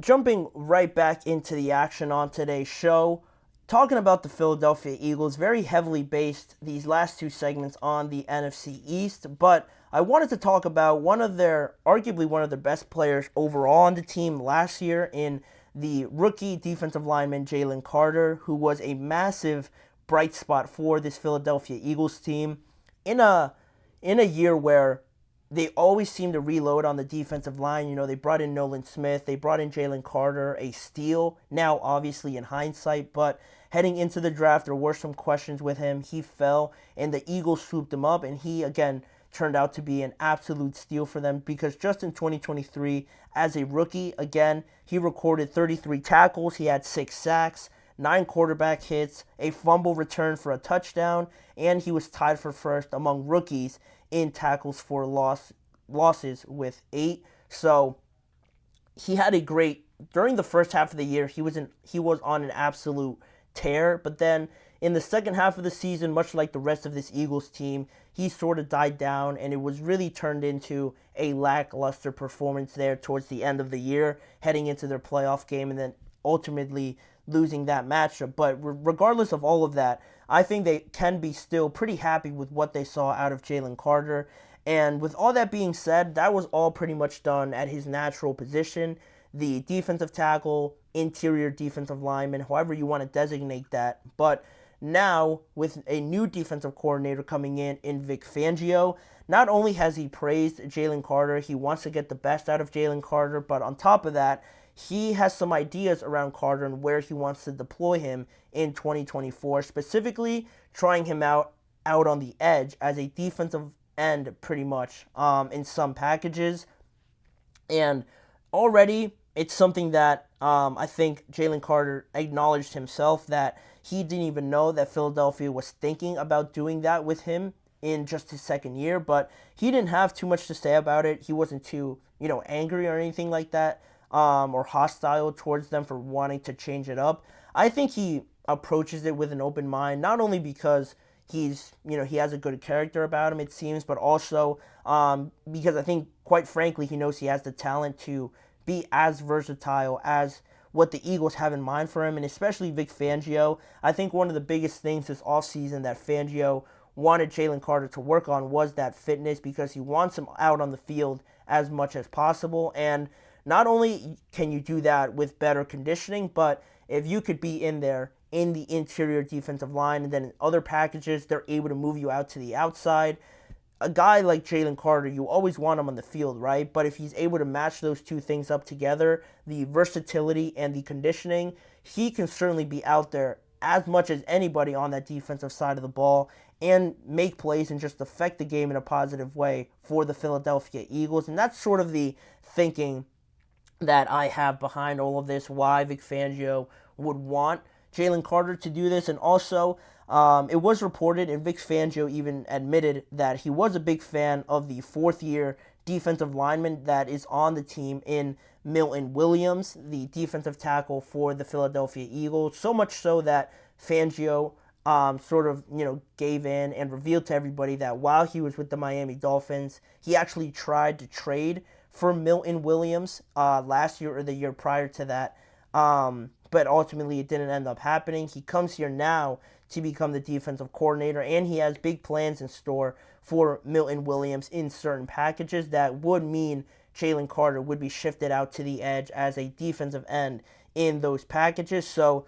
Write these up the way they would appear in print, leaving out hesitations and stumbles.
jumping right back into the action on today's show, talking about the Philadelphia Eagles, very heavily based these last two segments on the NFC East, but I wanted to talk about arguably one of their best players overall on the team last year in the rookie defensive lineman Jalen Carter, who was a massive bright spot for this Philadelphia Eagles team in a year where they always seem to reload on the defensive line. You know, they brought in Nolan Smith, they brought in Jalen Carter, a steal, now obviously in hindsight, but heading into the draft, there were some questions with him. He fell, and the Eagles swooped him up, and he, again, turned out to be an absolute steal for them because just in 2023, as a rookie, again, he recorded 33 tackles, he had 6 sacks, 9 quarterback hits, a fumble return for a touchdown, and he was tied for first among rookies in tackles for losses with 8. So he had a great during the first half of the year. He was on an absolute tear, but then in the second half of the season, much like the rest of this Eagles team, he sort of died down, and it was really turned into a lackluster performance there towards the end of the year, heading into their playoff game, and then ultimately losing that matchup. But regardless of all of that, I think they can be still pretty happy with what they saw out of Jalen Carter. And with all that being said, that was all pretty much done at his natural position, the defensive tackle, interior defensive lineman, however you want to designate that. But now, with a new defensive coordinator coming in Vic Fangio, not only has he praised Jalen Carter, he wants to get the best out of Jalen Carter, but on top of that, he has some ideas around Carter and where he wants to deploy him in 2024, specifically trying him out on the edge as a defensive end pretty much in some packages. And already it's something that I think Jalen Carter acknowledged himself that he didn't even know that Philadelphia was thinking about doing that with him in just his second year, but he didn't have too much to say about it. He wasn't too, angry or anything like that. Or hostile towards them for wanting to change it up. I think he approaches it with an open mind, not only because he has a good character about him, it seems, but also because I think, quite frankly, he knows he has the talent to be as versatile as what the Eagles have in mind for him, and especially Vic Fangio. I think one of the biggest things this offseason that Fangio wanted Jalen Carter to work on was that fitness, because he wants him out on the field as much as possible. And not only can you do that with better conditioning, but if you could be in there in the interior defensive line and then in other packages, they're able to move you out to the outside. A guy like Jalen Carter, you always want him on the field, right? But if he's able to match those two things up together, the versatility and the conditioning, he can certainly be out there as much as anybody on that defensive side of the ball and make plays and just affect the game in a positive way for the Philadelphia Eagles. And that's sort of the thinking that I have behind all of this, why Vic Fangio would want Jalen Carter to do this. And also, it was reported, and Vic Fangio even admitted that he was a big fan of the fourth-year defensive lineman that is on the team in Milton Williams, the defensive tackle for the Philadelphia Eagles. So much so that Fangio gave in and revealed to everybody that while he was with the Miami Dolphins, he actually tried to trade for Milton Williams last year or the year prior to that. But ultimately it didn't end up happening. He comes here now to become the defensive coordinator, and he has big plans in store for Milton Williams in certain packages that would mean Jalen Carter would be shifted out to the edge as a defensive end in those packages. So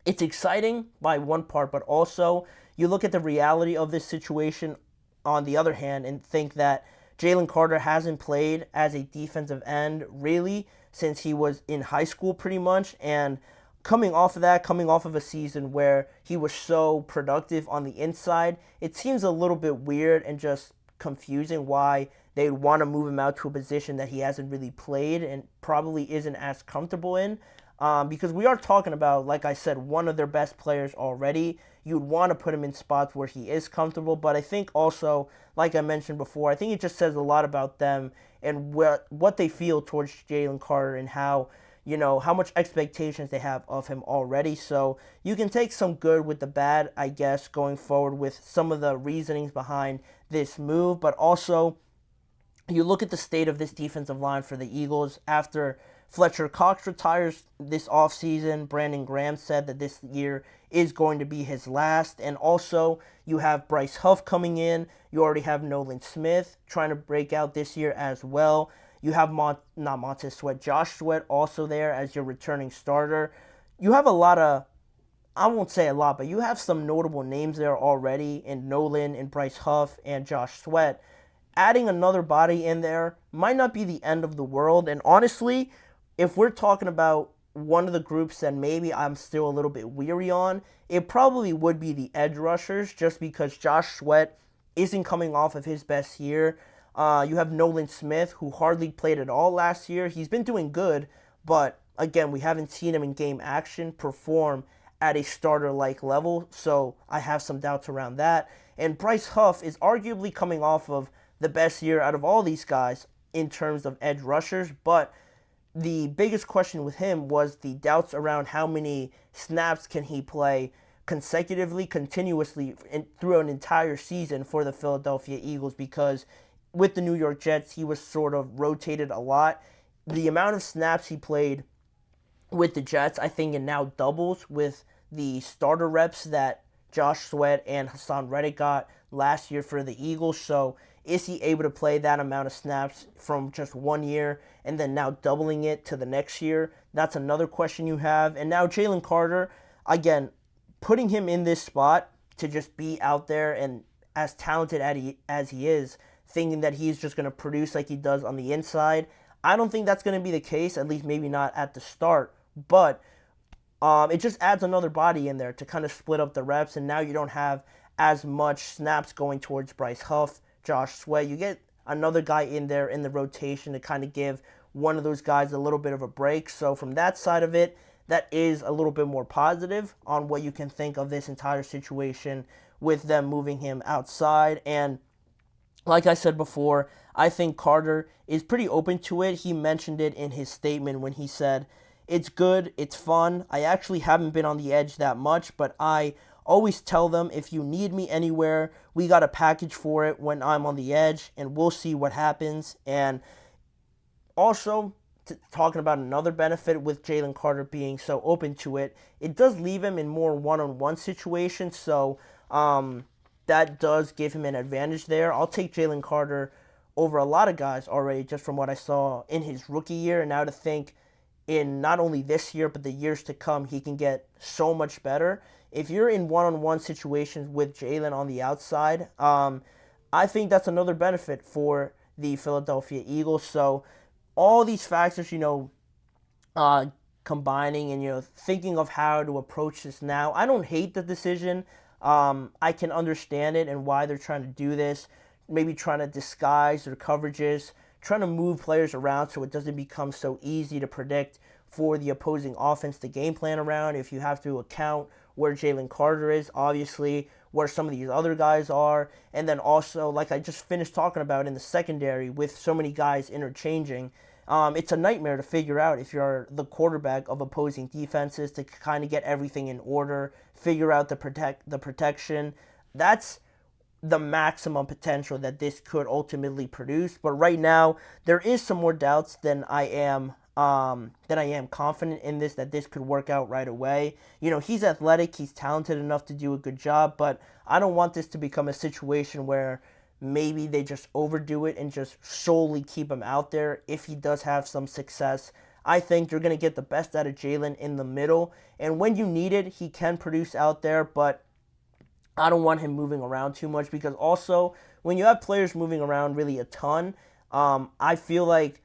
it's exciting by one part, but also you look at the reality of this situation on the other hand and think that Jalen Carter hasn't played as a defensive end really since he was in high school pretty much, and coming off of a season where he was so productive on the inside, it seems a little bit weird and just confusing why they'd want to move him out to a position that he hasn't really played and probably isn't as comfortable in. Because we are talking about, like I said, one of their best players already. You'd want to put him in spots where he is comfortable, but I think also, like I mentioned before, I think it just says a lot about them and what they feel towards Jalen Carter and how much expectations they have of him already. So you can take some good with the bad, I guess, going forward with some of the reasonings behind this move, but also you look at the state of this defensive line for the Eagles after Fletcher Cox retires this offseason. Brandon Graham said that this year is going to be his last. And also, you have Bryce Huff coming in. You already have Nolan Smith trying to break out this year as well. You have not Montez Sweat, Josh Sweat also there as your returning starter. You have a lot of, I won't say a lot, but you have some notable names there already in Nolan and Bryce Huff and Josh Sweat. Adding another body in there might not be the end of the world. And honestly, if we're talking about one of the groups that maybe I'm still a little bit weary on, it probably would be the edge rushers, just because Josh Sweat isn't coming off of his best year. You have Nolan Smith, who hardly played at all last year. He's been doing good, but again, we haven't seen him in game action perform at a starter-like level, so I have some doubts around that. And Bryce Huff is arguably coming off of the best year out of all these guys in terms of edge rushers, but the biggest question with him was the doubts around how many snaps can he play consecutively, continuously through an entire season for the Philadelphia Eagles, because with the New York Jets, he was sort of rotated a lot. The amount of snaps he played with the Jets, I think it now doubles with the starter reps that Josh Sweat and Hassan Reddick got last year for the Eagles. So is he able to play that amount of snaps from just 1 year and then now doubling it to the next year? That's another question you have. And now Jalen Carter, again, putting him in this spot to just be out there and as talented as he is, thinking that he's just going to produce like he does on the inside, I don't think that's going to be the case, at least maybe not at the start. But it just adds another body in there to kind of split up the reps, and now you don't have as much snaps going towards Bryce Huff, Josh Sweat. You get another guy in there in the rotation to kind of give one of those guys a little bit of a break. So from that side of it, that is a little bit more positive on what you can think of this entire situation with them moving him outside. And like I said before, I think Carter is pretty open to it. He mentioned it in his statement when he said, "It's good, it's fun. I actually haven't been on the edge that much, but I always tell them, if you need me anywhere, we got a package for it when I'm on the edge, and we'll see what happens." And also, talking about another benefit with Jalen Carter being so open to it, it does leave him in more one-on-one situations, so that does give him an advantage there. I'll take Jalen Carter over a lot of guys already just from what I saw in his rookie year, and now to think in not only this year but the years to come, he can get so much better. If you're in one-on-one situations with Jalen on the outside, I think that's another benefit for the Philadelphia Eagles. So all these factors, combining and, thinking of how to approach this now, I don't hate the decision. I can understand it and why they're trying to do this. Maybe trying to disguise their coverages, trying to move players around so it doesn't become so easy to predict for the opposing offense to game plan around. If you have to account where Jalen Carter is, obviously, where some of these other guys are, and then also, like I just finished talking about in the secondary, with so many guys interchanging, it's a nightmare to figure out if you're the quarterback of opposing defenses to kind of get everything in order, figure out the protection. That's the maximum potential that this could ultimately produce. But right now, there is some more doubts than I am confident in this, that this could work out right away. He's athletic, he's talented enough to do a good job, but I don't want this to become a situation where maybe they just overdo it and just solely keep him out there if he does have some success. I think you're going to get the best out of Jalen in the middle, and when you need it, he can produce out there, but I don't want him moving around too much, because also, when you have players moving around really a ton, I feel like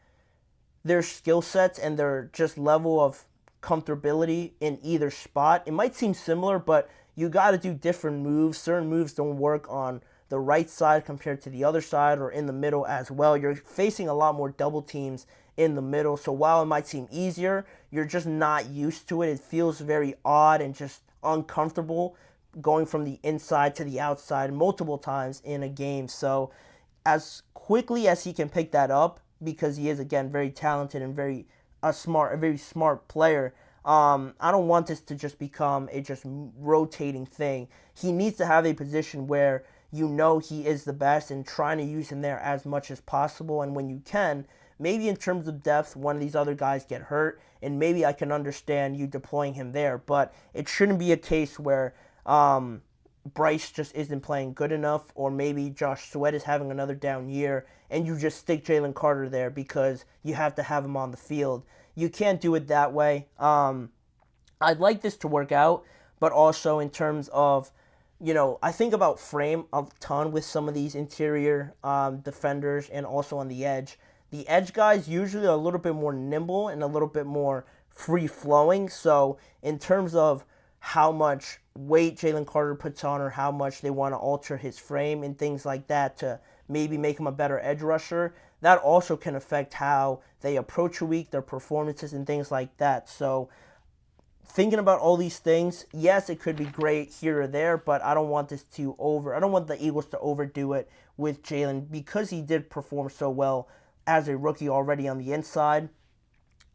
their skill sets and their just level of comfortability in either spot, it might seem similar, but you got to do different moves. Certain moves don't work on the right side compared to the other side, or in the middle as well. You're facing a lot more double teams in the middle, so while it might seem easier, you're just not used to it. It feels very odd and just uncomfortable going from the inside to the outside multiple times in a game. So as quickly as he can pick that up, because he is, again, very talented and a very smart player, I don't want this to just become a just rotating thing. He needs to have a position where he is the best, and trying to use him there as much as possible, and when you can, maybe in terms of depth, one of these other guys get hurt, and maybe I can understand you deploying him there. But it shouldn't be a case where Bryce just isn't playing good enough, or maybe Josh Sweat is having another down year, and you just stick Jalen Carter there because you have to have him on the field. You can't do it that way. I'd like this to work out, but also in terms of, I think about frame a ton with some of these interior defenders and also on the edge. The edge guys usually are a little bit more nimble and a little bit more free-flowing. So in terms of how much weight Jalen Carter puts on or how much they want to alter his frame and things like that to maybe make him a better edge rusher, that also can affect how they approach a week, their performances, and things like that. So thinking about all these things, yes, it could be great here or there, but I don't want the Eagles to overdo it with Jalen because he did perform so well as a rookie already on the inside.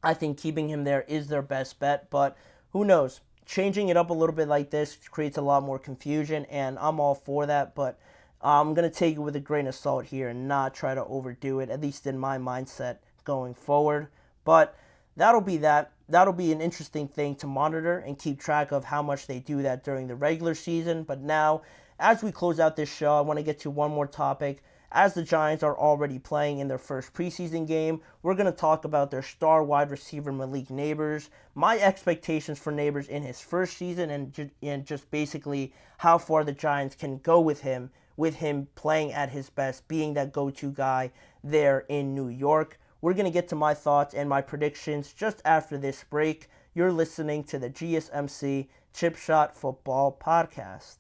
I think keeping him there is their best bet, but who knows? Changing it up a little bit like this creates a lot more confusion, and I'm all for that, but I'm going to take it with a grain of salt here and not try to overdo it, at least in my mindset going forward. But that'll be that. That'll be an interesting thing to monitor and keep track of how much they do that during the regular season. But now, as we close out this show, I want to get to one more topic. As the Giants are already playing in their first preseason game, we're going to talk about their star wide receiver Malik Nabers, my expectations for Nabers in his first season, and just basically how far the Giants can go with him playing at his best, being that go-to guy there in New York. We're going to get to my thoughts and my predictions just after this break. You're listening to the GSMC Chip Shot Football Podcast.